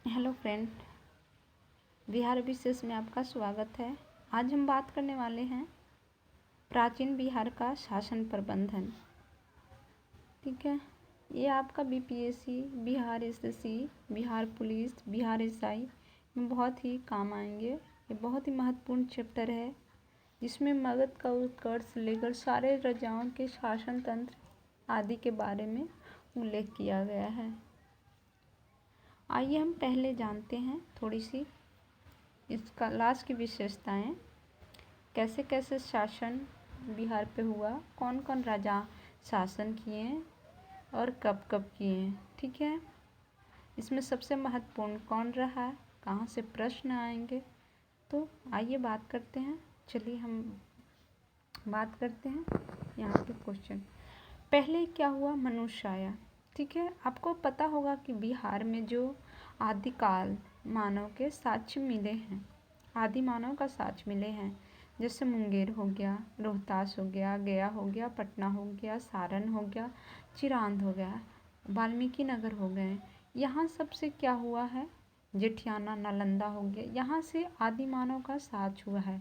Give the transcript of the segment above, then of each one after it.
Hello friend, Bihar विशेष में आपका स्वागत है। आज हम बात करने वाले हैं प्राचीन बिहार का शासन प्रबंधन। ठीक है, ये आपका BPSC, Bihar SSC, Bihar police, Bihar SI में बहुत ही काम आएंगे। ये बहुत ही महत्वपूर्ण चैप्टर है जिसमें मगध का उत्कर्ष से लेकर सारे राजाओं के शासन तंत्र आदि के बारे में उल्लेख किया गया है। आइए हम पहले जानते हैं थोड़ी सी इसका लाश की विशेषताएं, कैसे कैसे शासन बिहार पे हुआ, कौन कौन राजा शासन किए और कब कब किए। ठीक है, इसमें सबसे महत्वपूर्ण कौन रहा, कहाँ से प्रश्न आएंगे, तो आइए बात करते हैं। चलिए हम बात करते हैं यहाँ पे क्वेश्चन। पहले क्या हुआ, मनुष्य आया। ठीक है, आपको पता होगा कि बिहार में जो आदिकाल मानव के साक्ष्य मिले हैं, आदि मानव का साक्ष्य मिले हैं, जैसे मुंगेर हो गया, रोहतास हो गया, गया हो गया, पटना हो गया, सारण हो गया, चिरांद हो गया, वाल्मीकि नगर हो गए। यहाँ सबसे क्या हुआ है, जेठियाना, नालंदा हो गया, यहाँ से आदि मानव का साक्ष्य हुआ है।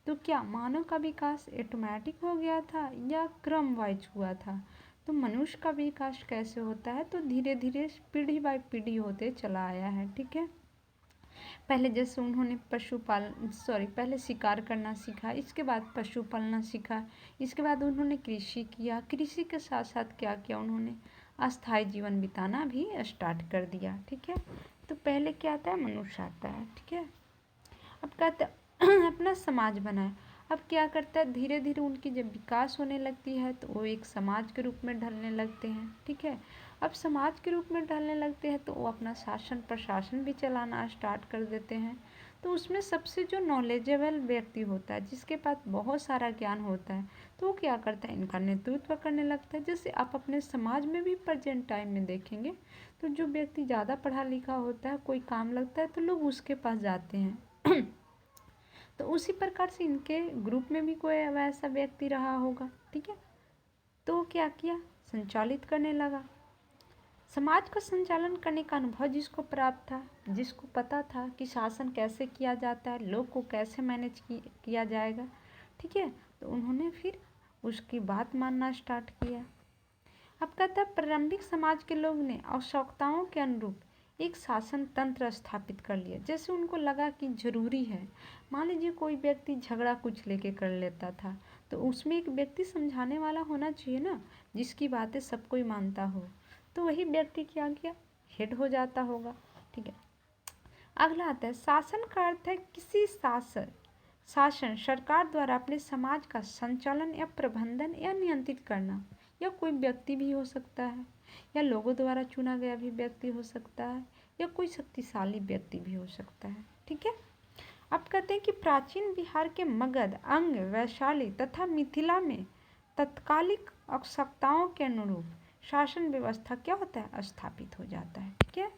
तो क्या मानव का विकास ऑटोमेटिक हो गया था या क्रम वाइज हुआ था? तो मनुष्य का विकास कैसे होता है, तो धीरे धीरे पीढ़ी बाय पीढ़ी होते चला आया है। ठीक है, पहले जैसे उन्होंने पहले शिकार करना सीखा, इसके बाद पशु पालना सीखा, इसके बाद उन्होंने कृषि किया, कृषि के साथ साथ क्या किया, उन्होंने अस्थायी जीवन बिताना भी स्टार्ट कर दिया। ठीक है, तो पहले क्या आता है, मनुष्य आता है। ठीक है, अब कहते अपना समाज बनाए। अब क्या करता है, धीरे धीरे उनकी जब विकास होने लगती है तो वो एक समाज के रूप में ढलने लगते हैं। ठीक है, अब समाज के रूप में ढलने लगते हैं तो वो अपना शासन प्रशासन भी चलाना स्टार्ट कर देते हैं। तो उसमें सबसे जो नॉलेजेबल व्यक्ति होता है, जिसके पास बहुत सारा ज्ञान होता है, तो वो क्या करता है, इनका नेतृत्व करने लगता है। जैसे आप अपने समाज में भी प्रेजेंट टाइम में देखेंगे तो जो व्यक्ति ज़्यादा पढ़ा लिखा होता है, कोई काम लगता है तो लोग उसके पास जाते हैं। तो उसी प्रकार से इनके ग्रुप में भी कोई वैसा व्यक्ति रहा होगा। ठीक है, तो क्या किया, संचालित करने लगा। समाज का संचालन करने का अनुभव जिसको प्राप्त था, जिसको पता था कि शासन कैसे किया जाता है, लोग को कैसे मैनेज किया जाएगा। ठीक है, तो उन्होंने फिर उसकी बात मानना स्टार्ट किया। अब कहता है प्रारंभिक समाज के लोग ने आवश्यकताओं के अनुरूप एक शासन तंत्र स्थापित कर लिया। जैसे उनको लगा कि जरूरी है, मान लीजिए कोई व्यक्ति झगड़ा कुछ लेके कर लेता था, तो उसमें एक व्यक्ति समझाने वाला होना चाहिए ना, जिसकी बातें सब कोई मानता हो। तो वही व्यक्ति क्या किया, हेड हो जाता होगा। ठीक है, अगला आता है शासन का अर्थ है किसी शासन सरकार द्वारा अपने समाज का संचालन या प्रबंधन या नियंत्रित करना। या कोई व्यक्ति भी हो सकता है, या लोगों द्वारा चुना गया भी व्यक्ति हो सकता है, या कोई शक्तिशाली व्यक्ति भी हो सकता है। ठीक है, अब कहते हैं कि प्राचीन बिहार के मगध, अंग, वैशाली तथा मिथिला में तत्कालिक आवश्यकताओं के अनुरूप शासन व्यवस्था क्या होता है, स्थापित हो जाता है। ठीक है,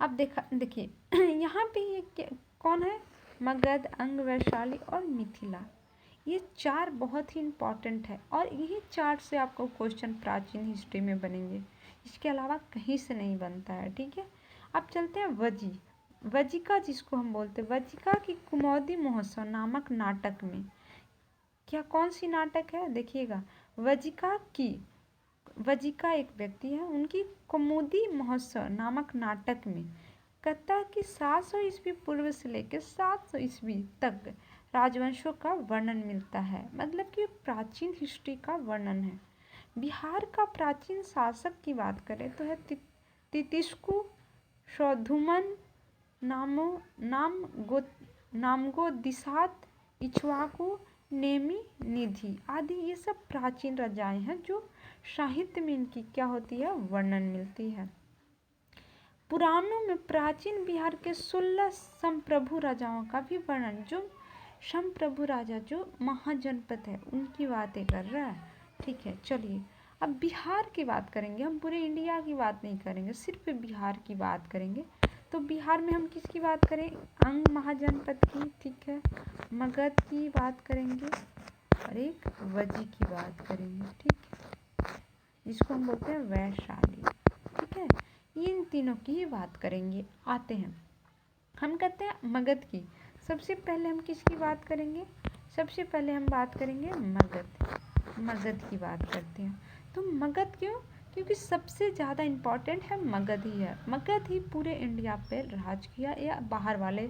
अब देखिए यहाँ पे ये कौन है, मगध, अंग, वैशाली और मिथिला, ये चार बहुत ही इम्पॉर्टेंट है और यही चार से आपको क्वेश्चन प्राचीन हिस्ट्री में बनेंगे, इसके अलावा कहीं से नहीं बनता है। ठीक है, अब चलते हैं वजिका जिसको हम बोलते हैं, वजिका की कुमोदी महोत्सव नामक नाटक में, क्या कौन सी नाटक है, देखिएगा, वजिका एक व्यक्ति है, उनकी कुमुदी महोत्सव नामक नाटक में कहता है कि 700 ईस्वी पूर्व से लेकर 700 ईस्वी तक राजवंशों का वर्णन मिलता है। मतलब कि प्राचीन हिस्ट्री का वर्णन है। बिहार का प्राचीन शासक की बात करें तो है तितिस्कु, शौधुमन, नामगो दिसात, इक्ष्वाकु, नेमि, निधि आदि, ये सब प्राचीन राजाएं हैं जो साहित्य में इनकी क्या होती है, वर्णन मिलती है। पुराणों में प्राचीन बिहार के 16 संप्रभु राजाओं का भी वर्णन, जो संप्रभु राजा जो महाजनपद है उनकी बातें कर रहा है। ठीक है, चलिए अब बिहार की बात करेंगे, हम पूरे इंडिया की बात नहीं करेंगे, सिर्फ बिहार की बात करेंगे। तो बिहार में हम किसकी बात करें, अंग महाजनपद की। ठीक है, मगध की बात करेंगे और एक वजी की बात करेंगे। ठीक है, जिसको हम बोलते हैं वैशाली। ठीक है, इन तीनों की ही बात करेंगे। आते हैं, हम कहते हैं मगध की। सबसे पहले हम किसकी बात करेंगे? सबसे पहले हम बात करेंगे मगध की बात करते हैं। तो मगध क्यों? क्योंकि सबसे ज़्यादा इम्पॉर्टेंट है मगध ही है। मगध ही पूरे इंडिया पे राज किया, या बाहर वाले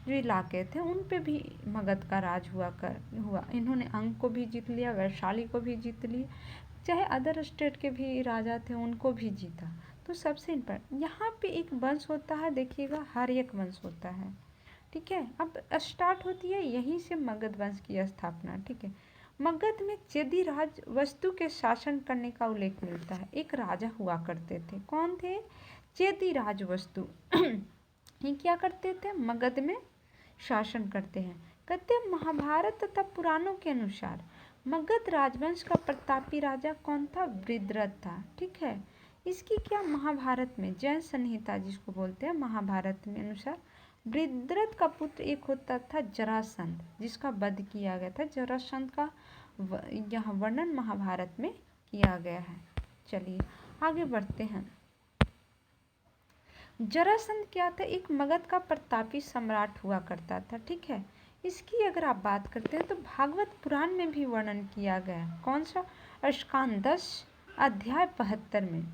जो इलाके थे उन पे भी मगध का राज हुआ। इन्होंने अंग को भी जीत लिया, वैशाली को भी जीत लिया, चाहे अदर स्टेट के भी राजा थे उनको भी जीता। तो सबसे इम्पोर्टेंट यहाँ पे एक वंश होता है, देखिएगा हर्यक वंश होता है। ठीक है, अब स्टार्ट होती है यहीं से मगध वंश की स्थापना। ठीक है, मगध में चेदी राज वस्तु के शासन करने का उल्लेख मिलता है। एक राजा हुआ करते थे, कौन थे? चेदी राज वस्तु। ये क्या करते थे? मगध में शासन करते हैं। कहते हैं महाभारत तथा पुराणों के अनुसार मगध राजवंश का प्रतापी राजा कौन था? वृत्रथ था। ठीक है, इसकी क्या महाभारत में, जैन संहिता जिसको बोलते हैं, महाभारत में अनुसार वृत्रथ का पुत्र एक होता था जरासंध, जिसका वध किया गया था। जरासंध का यहाँ वर्णन महाभारत में किया गया है। चलिए आगे बढ़ते हैं। जरासंध क्या था? एक मगध का प्रतापी सम्राट हुआ करता था। ठीक है, इसकी अगर आप बात करते हैं तो भागवत पुराण में भी वर्णन किया गया है। कौन सा? स्कांद 10 अध्याय 72 में।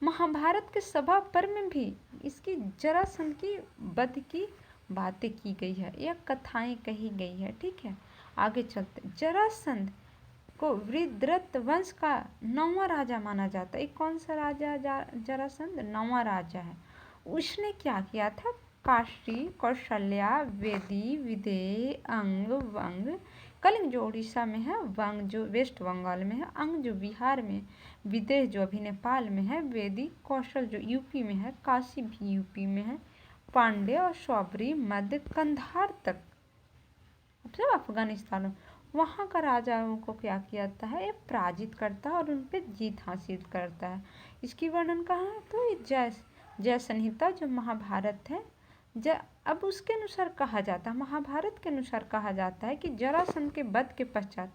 महाभारत के सभा पर्व में भी इसकी जरासंध की वध की बातें की गई है, या कथाएं कही गई है। ठीक है, आगे चलते। जरासंध को वृत्रथ वंश का 9वां राजा माना जाता है। एक कौन सा राजा? जरासंध 9वां राजा है। उसने क्या किया था? काशी, कौशल्या, वेदी, विदेह, अंग, वंग, कलिंग जो उड़ीसा में है, वंग जो वेस्ट बंगाल में है, अंग जो बिहार में, विदेह जो अभी नेपाल में है, वेदी, कौशल जो यूपी में है, काशी भी यूपी में है, पांड्य और शौबरी मध्य कंधार तक, मतलब अफगानिस्तान, वहाँ का राजाओं को क्या किया है? ये पराजित करता है और उन पर जीत हासिल करता है। इसकी वर्णन कहाँ है? तो ये जय संहिता जो महाभारत है, अब उसके अनुसार कहा जाता है, महाभारत के अनुसार कहा जाता है कि जरासंध के वध के पश्चात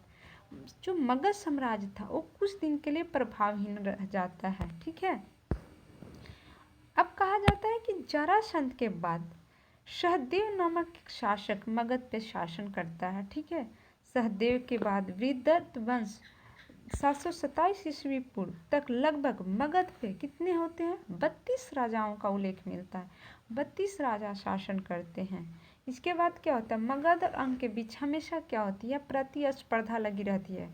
जो मगध साम्राज्य था वो कुछ दिन के लिए प्रभावहीन रह जाता है। ठीक है, अब कहा जाता है कि जरासंध के बाद सहदेव नामक एक शासक मगध पे शासन करता है। ठीक है, सहदेव के बाद वृत्रथ वंश 727 ईस्वी पूर्व तक लगभग मगध पे कितने होते हैं? 32 राजाओं का उल्लेख मिलता है। 32 राजा शासन करते हैं। इसके बाद क्या होता है? मगध और अंग के बीच हमेशा क्या होती है? प्रतिस्पर्धा लगी रहती है,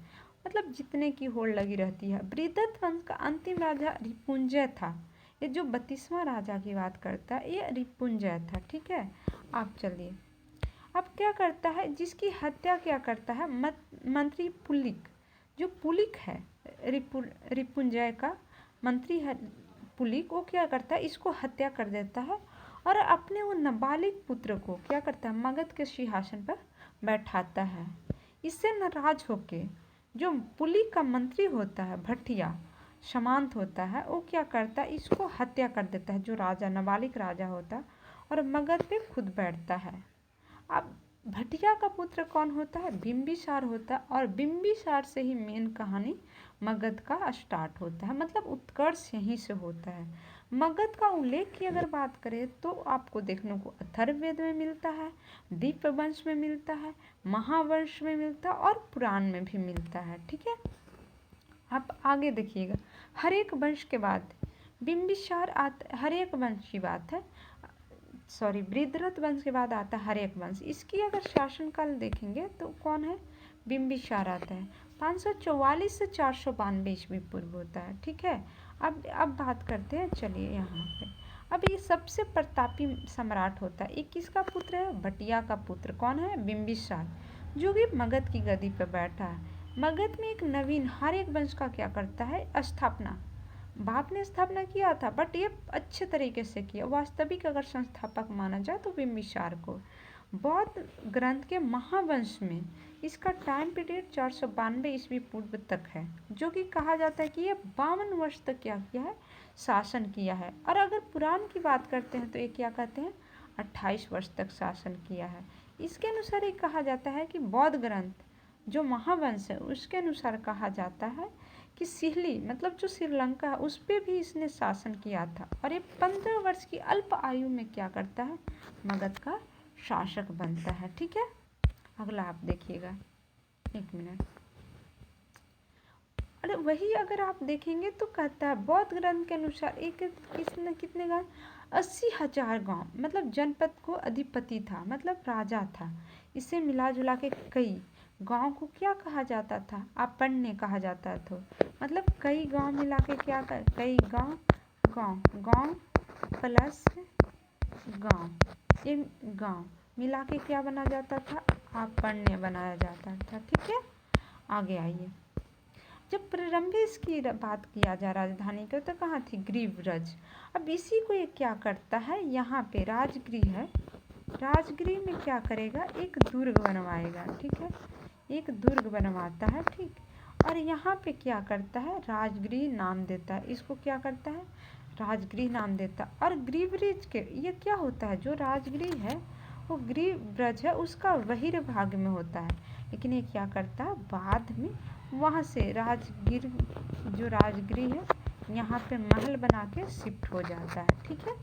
मतलब जितने की होड़ लगी रहती है। वृत्रथ वंश का अंतिम राजा रिपुंजय था। ये जो 32वां राजा की बात करता है ये रिपुंजय था। ठीक है, आप चलिए, अब क्या करता है? जिसकी हत्या क्या करता है? मंत्री पुलिक, जो पुलिक है रिपुंजय का मंत्री है पुलिक, वो क्या करता है? इसको हत्या कर देता है और अपने वो नाबालिग पुत्र को क्या करता है? मगध के सिंहासन पर बैठाता है। इससे नाराज होके जो पुलिक का मंत्री होता है भटिया समांत होता है, वो क्या करता है? इसको हत्या कर देता है, जो राजा नाबालिग राजा होता है, और मगध पे खुद बैठता है। अब भटिया का पुत्र कौन होता है? बिंबिसार होता है, और बिंबिसार से ही मेन कहानी मगध का स्टार्ट होता है, मतलब उत्कर्ष यहीं से होता है। मगध का उल्लेख की अगर बात करें तो आपको देखने को अथर्ववेद में मिलता है, दीपवंश में मिलता है, महावंश में मिलता है और पुराण में भी मिलता है। ठीक है, आप आगे देखिएगा। हर एक वंश के बाद बिंबिसार आता, हर एक वंश की बात है, सॉरी वृत्रथ वंश के बाद आता है हर्यक वंश। इसकी अगर शासनकाल देखेंगे तो कौन है? बिंबिसार आता है। 544 से 492 ईस्वी पूर्व होता है। ठीक है, अब बात करते हैं, चलिए यहाँ पे। अब ये सबसे प्रतापी सम्राट होता है, ये किसका पुत्र है? भटिया का पुत्र। कौन है? बिंबिसार, जो कि मगध की गद्दी पर बैठा है। मगध में एक नवीन हर्यक वंश का क्या करता है? स्थापना। बाप ने स्थापना किया था, बट ये अच्छे तरीके से किया। वास्तविक अगर संस्थापक माना जाए तो बिंबिसार को। बौद्ध ग्रंथ के महावंश में इसका टाइम पीरियड 492 ईस्वी पूर्व तक है, जो कि कहा जाता है कि ये 52 वर्ष तक क्या किया है? शासन किया है। और अगर पुराण की बात करते हैं तो ये क्या कहते हैं? 28 वर्ष तक शासन किया है। इसके अनुसार ये कहा जाता है कि बौद्ध ग्रंथ जो महावंश है उसके अनुसार कहा जाता है कि सिहली मतलब जो श्रीलंका है उस पर भी इसने शासन किया था। और ये 15 वर्ष की अल्प आयु में क्या करता है, मगध का शासक बनता है। ठीक है, अगला आप देखिएगा, 1 मिनट। अरे वही अगर आप देखेंगे तो कहता है बौद्ध ग्रंथ के अनुसार एक कितने गाँव, 80,000 गाँव मतलब जनपद को अधिपति था, मतलब राजा था। इसे मिला जुला के कई गांव को क्या कहा जाता था, आपन्य कहा जाता था। मतलब कई गांव मिला के क्या कर, कई गांव गांव प्लस गांव, ये गांव मिला के क्या बना जाता था, आपन्य बनाया जाता था। ठीक है, आगे आइए। जब प्रारंभ इसकी बात किया जाए राजधानी की तो कहाँ थी, ग्रीवरज। अब इसी को ये क्या करता है, यहाँ पे राजगृह है, राजगृह में क्या करेगा, एक दुर्ग बनवाएगा। ठीक है, एक दुर्ग बनवाता है। ठीक, और यहाँ पे क्या करता है, राजगृह नाम देता है, इसको क्या करता है, राजगृह नाम देता है। और ग्रीवरेज के ये क्या होता है, जो राजगृह है वो ग्रीवरज है उसका बहिर्भाग में होता है, लेकिन ये क्या करता है बाद में वहाँ से राजगीर जो राजगृह है यहाँ पे महल बना के शिफ्ट हो जाता है। ठीक है,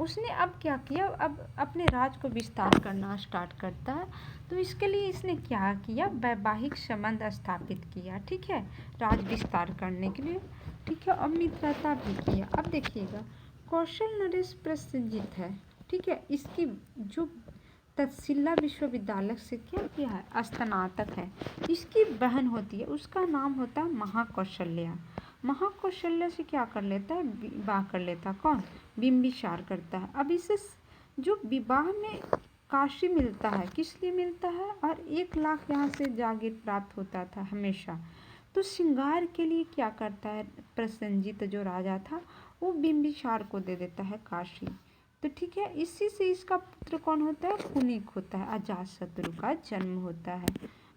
उसने अब क्या किया, अब अपने राज को विस्तार करना स्टार्ट करता है। तो इसके लिए इसने क्या किया, वैवाहिक संबंध स्थापित किया। ठीक है, राज विस्तार करने के लिए। ठीक है, और मित्रता भी किया। अब देखिएगा, कौशल नरेश प्रसिद्ध है। ठीक है, इसकी जो तक्षशिला विश्वविद्यालय से क्या किया है, स्नातक है। इसकी बहन होती है, उसका नाम होता है महाकौशल्या। महाकौशल्या से क्या कर लेता है, विवाह कर लेता है। कौन, बिंबिसार करता है। अब इसे जो विवाह में काशी मिलता है, किस लिए मिलता है, और 1 लाख यहाँ से जागीर प्राप्त होता था हमेशा। तो श्रृंगार के लिए क्या करता है, प्रसेनजीत जो राजा था वो बिंबिसार को दे देता है काशी। तो ठीक है, इसी से इसका पुत्र कौन होता है, कुनिक होता है, अजातशत्रु का जन्म होता है।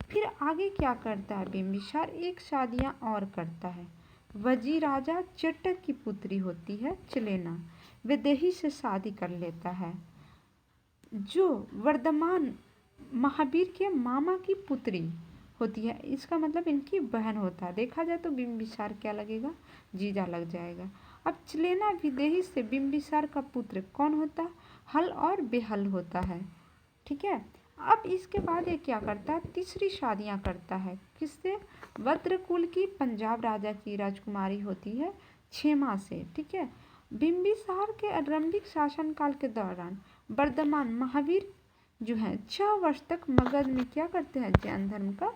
फिर आगे क्या करता है बिंबिसार, एक शादियां और करता है। वजी राजा चटक की पुत्री होती है चिलेना, विदेही से शादी कर लेता है, जो वर्धमान महावीर के मामा की पुत्री होती है। इसका मतलब इनकी बहन होता है। देखा जाए तो बिंबिसार क्या लगेगा, जीजा लग जाएगा। अब चिलेना विदेही से बिंबिसार का पुत्र कौन होता है, हल और बेहल होता है। ठीक है, अब इसके बाद ये क्या करता है, तीसरी शादियां करता है, किससे, वज्रकुल की पंजाब राजा की राजकुमारी होती है क्षेमा से। ठीक है, बिंबिसार के आरंभिक शासनकाल के दौरान वर्धमान महावीर जो है 6 वर्ष तक मगध में क्या करते हैं, जैन धर्म का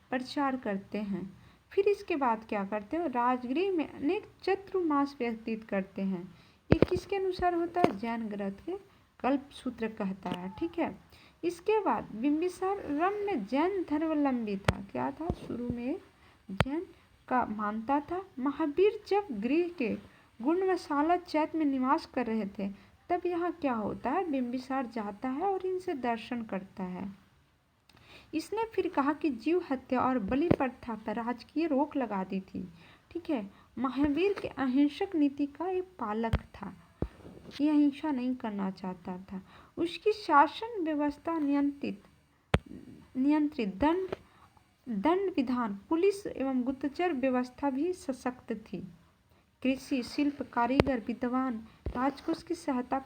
प्रचार करते हैं। फिर इसके बाद क्या करते हैं, राजगृह में अनेक चतुर्मास व्यतीत करते हैं। ये किसके अनुसार होता है, जैन ग्रंथ के कल्पसूत्र कहता है। ठीक है, इसके बाद बिंबिसार रम में जैन धर्मावलंबी था। क्या था, शुरू में जैन का मानता था। महावीर जब गृह के गुणवशाला चैत्य में निवास कर रहे थे तब यहाँ क्या होता है, बिंबिसार जाता है और इनसे दर्शन करता है। इसने फिर कहा कि जीव हत्या और बलि प्रथा पर राजकीय रोक लगा दी थी। ठीक है, महावीर के अहिंसक नीति का एक पालक था, ये अहिंसा नहीं करना चाहता था। उसकी शासन व्यवस्था नियंत्रित दंड विधान, पुलिस एवं गुप्तचर व्यवस्था भी सशक्त थी। कृषि, शिल्प, कारीगर, विद्वान राजकोष की सहायता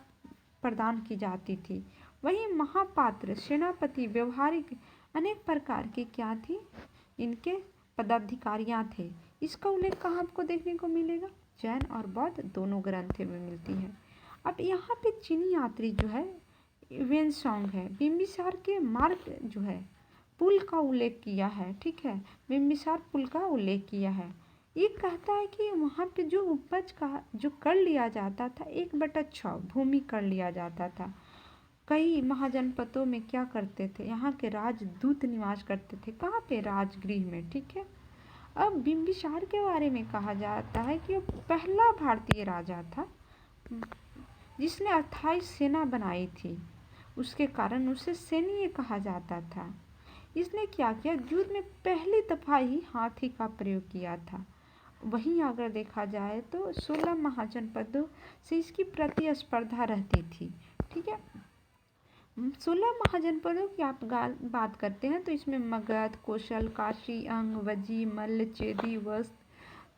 प्रदान की जाती थी। वहीं महापात्र, सेनापति, व्यवहारिक अनेक प्रकार की क्या थी, इनके पदाधिकारियां थे। इसका उल्लेख कहाँ आपको देखने को मिलेगा, जैन और बौद्ध दोनों ग्रंथों में मिलती है। अब यहाँ पे चीनी यात्री जो है वेनसोंग है, बिंबिसार के मार्ग जो है पुल का उल्लेख किया है। ठीक है, बिंबिसार पुल का उल्लेख किया है। ये कहता है कि वहाँ पे जो उपज का जो कर लिया जाता था 1/6 भूमि कर लिया जाता था। कई महाजनपदों में क्या करते थे, यहाँ के राजदूत निवास करते थे, कहाँ पे, राजगृह में। ठीक है, अब बिंबिसार के बारे में कहा जाता है कि वो पहला भारतीय राजा था जिसने अस्थायी सेना बनाई थी, उसके कारण उसे सैन्य कहा जाता था। इसने क्या किया, युद्ध में पहली दफा ही हाथी का प्रयोग किया था। वहीं अगर देखा जाए तो 16 महाजनपदों से इसकी प्रतिस्पर्धा रहती थी। ठीक है, 16 महाजनपदों की आप बात करते हैं तो इसमें मगध, कोशल, काशी, अंग, वजी, मल्ल, चेदी, वस्त,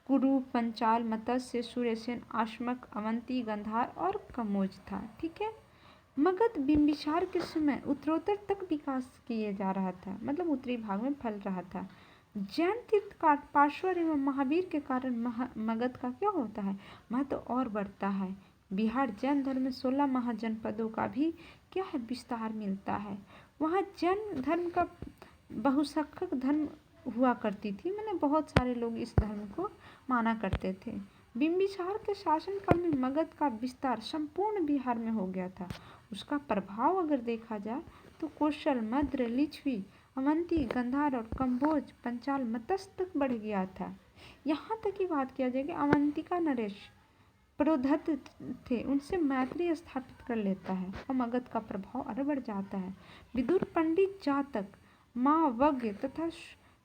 कुरु, पंचाल, मत्स्य, सुरेशन, आश्मक, अवंती, गंधार और कमोज था। ठीक है। मगध बिंबिसार के समय उत्तरोत्तर तक विकास किए जा रहा था, मतलब उत्तरी भाग में फैल रहा था। जैन तीर्थकार पार्श्वर एवं महावीर के कारण मगध का क्या होता है, महत्व और बढ़ता है। बिहार जैन धर्म में 16 महाजनपदों का भी क्या है, विस्तार मिलता है। वहाँ जैन धर्म का बहुसंख्यक धर्म हुआ करती थी, मैंने बहुत सारे लोग इस धर्म को माना करते थे। बिंबिसार के शासनकाल में मगध का विस्तार संपूर्ण बिहार में हो गया था। उसका प्रभाव अगर देखा जाए तो कोशल, मद्र, लिच्छवी, अवंती, गंधार और कम्बोज, पंचाल, मत्स्य तक बढ़ गया था। यहाँ तक की बात किया जाए कि अवंतिका नरेश पुरोधत थे, उनसे मैत्री स्थापित कर लेता है और मगध का प्रभाव और बढ़ जाता है। विदुर, पंडित, जातक, मावज्ञ तथा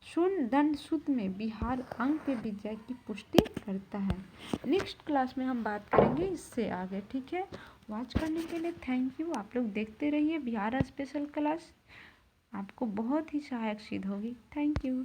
शून्य दंड सूत्र में बिहार अंग पे विजय की पुष्टि करता है। नेक्स्ट क्लास में हम बात करेंगे इससे आगे। ठीक है। वॉच करने के लिए थैंक यू। आप लोग देखते रहिए बिहार स्पेशल क्लास, आपको बहुत ही सहायक सिद्ध होगी। Thank you.